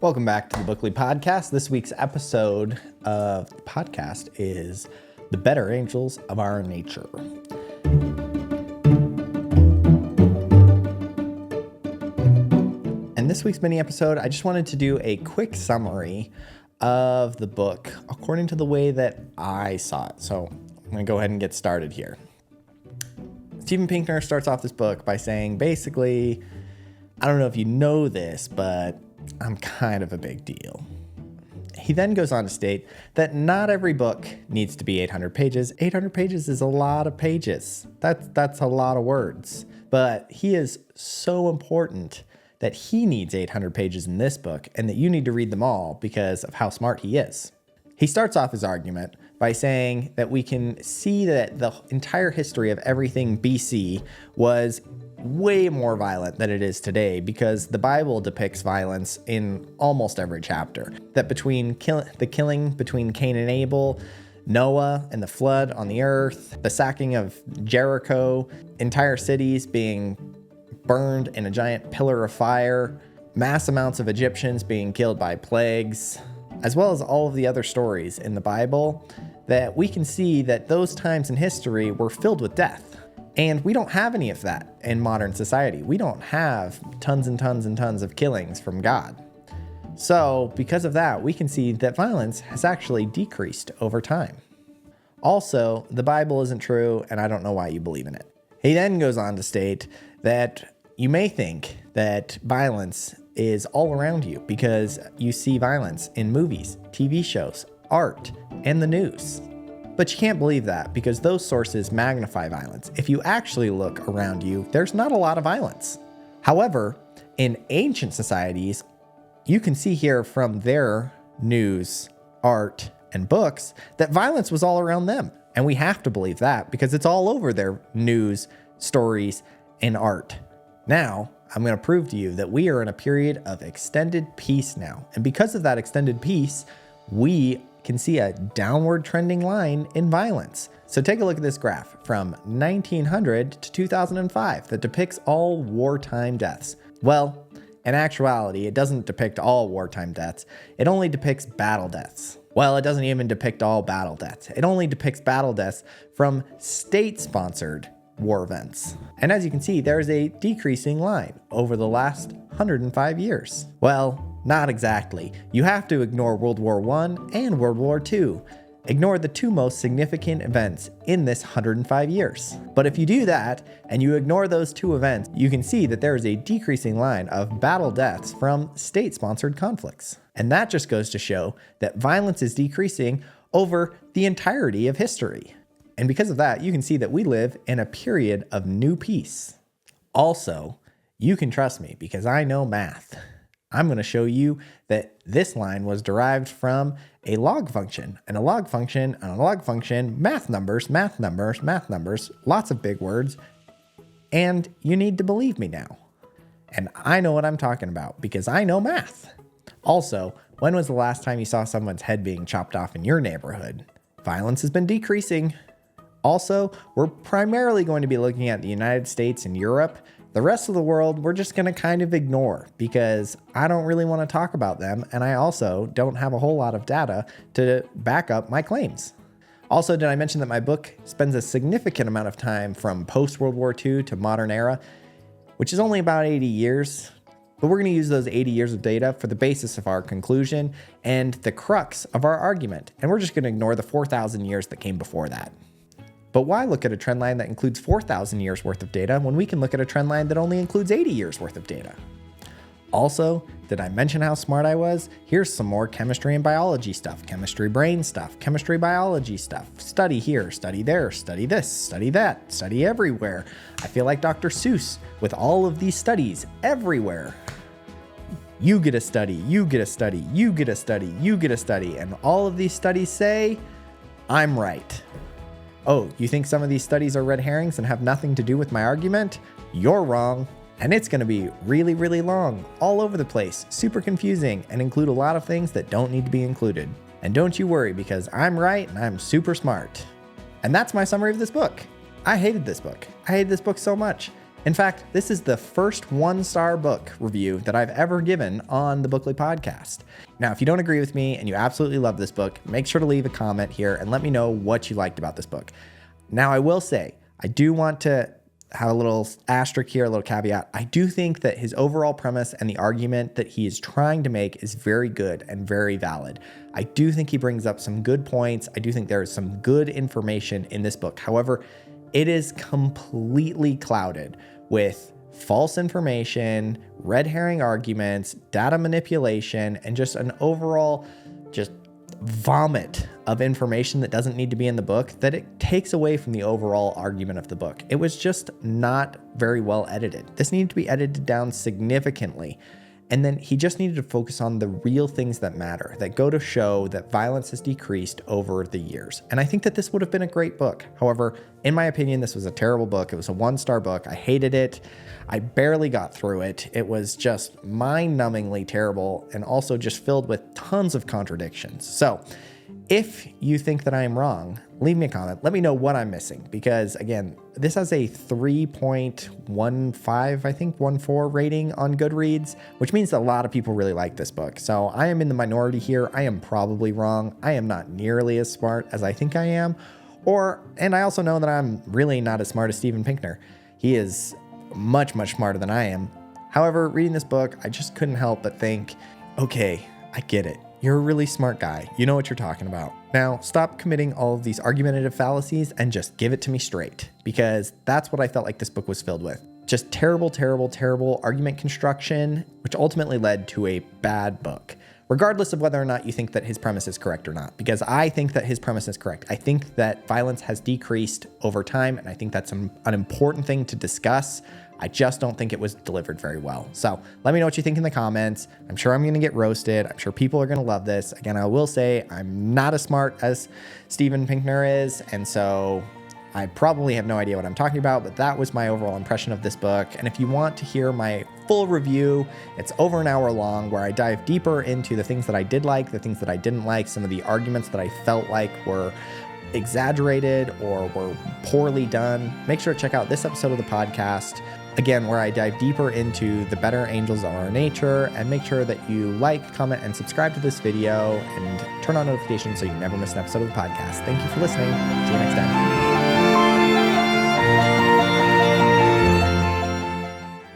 Welcome back to the Bookly Podcast. This week's episode of the podcast is The Better Angels of Our Nature. In this week's mini episode, I just wanted to do a quick summary of the book according to the way that I saw it. So I'm going to go ahead and get started here. Steven Pinker starts off this book by saying, basically, I don't know if you know this, but I'm kind of a big deal. He then goes on to state that not every book needs to be 800 pages. 800 pages is a lot of pages. That's a lot of words. But he is so important that he needs 800 pages in this book and that you need to read them all because of how smart he is. He starts off his argument by saying that we can see that the entire history of everything BC was way more violent than it is today because the Bible depicts violence in almost every chapter. That between the killing between Cain and Abel, Noah and the flood on the earth, the sacking of Jericho, entire cities being burned in a giant pillar of fire, mass amounts of Egyptians being killed by plagues, as well as all of the other stories in the Bible, that we can see that those times in history were filled with death. And we don't have any of that in modern society. We don't have tons and tons and tons of killings from God. So because of that, we can see that violence has actually decreased over time. Also, the Bible isn't true, and I don't know why you believe in it. He then goes on to state that you may think that violence is all around you because you see violence in movies, TV shows, art, and the news. But you can't believe that because those sources magnify violence. If you actually look around you, there's not a lot of violence. However, in ancient societies, you can see here from their news, art, and books that violence was all around them. And we have to believe that because it's all over their news, stories, and art. Now, I'm going to prove to you that we are in a period of extended peace now. And because of that extended peace, we can see a downward trending line in violence. So take a look at this graph from 1900 to 2005 that depicts all wartime deaths. Well, in actuality, it doesn't depict all wartime deaths. It only depicts battle deaths. Well, it doesn't even depict all battle deaths. It only depicts battle deaths from state-sponsored war events. And as you can see, there's a decreasing line over the last 105 years. Well, not exactly. You have to ignore World War I and World War II. Ignore the two most significant events in this 105 years. But if you do that, and you ignore those two events, you can see that there is a decreasing line of battle deaths from state-sponsored conflicts. And that just goes to show that violence is decreasing over the entirety of history. And because of that, you can see that we live in a period of new peace. Also, you can trust me because I know math. I'm going to show you that this line was derived from a log function, and a log function, math numbers, lots of big words, and you need to believe me now. And I know what I'm talking about because I know math. Also, when was the last time you saw someone's head being chopped off in your neighborhood? Violence has been decreasing. Also, we're primarily going to be looking at the United States and Europe. The rest of the world, we're just going to kind of ignore because I don't really want to talk about them, and I also don't have a whole lot of data to back up my claims. Also, did I mention that my book spends a significant amount of time from post-World War II to modern era, which is only about 80 years, but we're going to use those 80 years of data for the basis of our conclusion and the crux of our argument, and we're just going to ignore the 4,000 years that came before that. But why look at a trend line that includes 4,000 years worth of data when we can look at a trend line that only includes 80 years worth of data? Also, did I mention how smart I was? Here's some more chemistry and biology stuff, chemistry brain stuff, chemistry biology stuff. Study here, study there, study this, study that, study everywhere. I feel like Dr. Seuss with all of these studies everywhere. You get a study, you get a study, you get a study, you get a study, and all of these studies say, I'm right. Oh, you think some of these studies are red herrings and have nothing to do with my argument? You're wrong. And it's going to be really, really long, all over the place, super confusing, and include a lot of things that don't need to be included. And don't you worry because I'm right and I'm super smart. And that's my summary of this book. I hated this book. I hated this book so much. In fact, this is the first 1-star book review that I've ever given on the Bookly podcast. Now, if you don't agree with me and you absolutely love this book, make sure to leave a comment here and let me know what you liked about this book. Now, I will say, I do want to have a little asterisk here, a little caveat. I do think that his overall premise and the argument that he is trying to make is very good and very valid. I do think he brings up some good points. I do think there is some good information in this book. However, it is completely clouded with false information, red herring arguments, data manipulation, and just an overall just vomit of information that doesn't need to be in the book, that it takes away from the overall argument of the book. It was just not very well edited. This needed to be edited down significantly. And then he just needed to focus on the real things that matter, that go to show that violence has decreased over the years. And I think that this would have been a great book. However, in my opinion, this was a terrible book. It was a 1-star book. I hated it. I barely got through it. It was just mind-numbingly terrible and also just filled with tons of contradictions. So if you think that I am wrong, leave me a comment. Let me know what I'm missing, because again, this has a 3.15, I think 14 rating on Goodreads, which means that a lot of people really like this book. So I am in the minority here. I am probably wrong. I am not nearly as smart as I think I am. And I also know that I'm really not as smart as Steven Pinker. He is much, much smarter than I am. However, reading this book, I just couldn't help but think, okay, I get it. You're a really smart guy. You know what you're talking about. Now, stop committing all of these argumentative fallacies and just give it to me straight, because that's what I felt like this book was filled with. Just terrible, terrible, terrible argument construction, which ultimately led to a bad book, regardless of whether or not you think that his premise is correct or not, because I think that his premise is correct. I think that violence has decreased over time, and I think that's an important thing to discuss. I just don't think it was delivered very well. So let me know what you think in the comments. I'm sure I'm going to get roasted. I'm sure people are going to love this. Again, I will say I'm not as smart as Steven Pinker is, and so I probably have no idea what I'm talking about, but that was my overall impression of this book. And if you want to hear my full review, it's over an hour long, where I dive deeper into the things that I did like, the things that I didn't like, some of the arguments that I felt like were exaggerated or were poorly done. Make sure to check out this episode of the podcast, again, where I dive deeper into the better angels of our nature. And make sure that you like, comment, and subscribe to this video, and turn on notifications so you never miss an episode of the podcast. Thank you for listening. See you next time.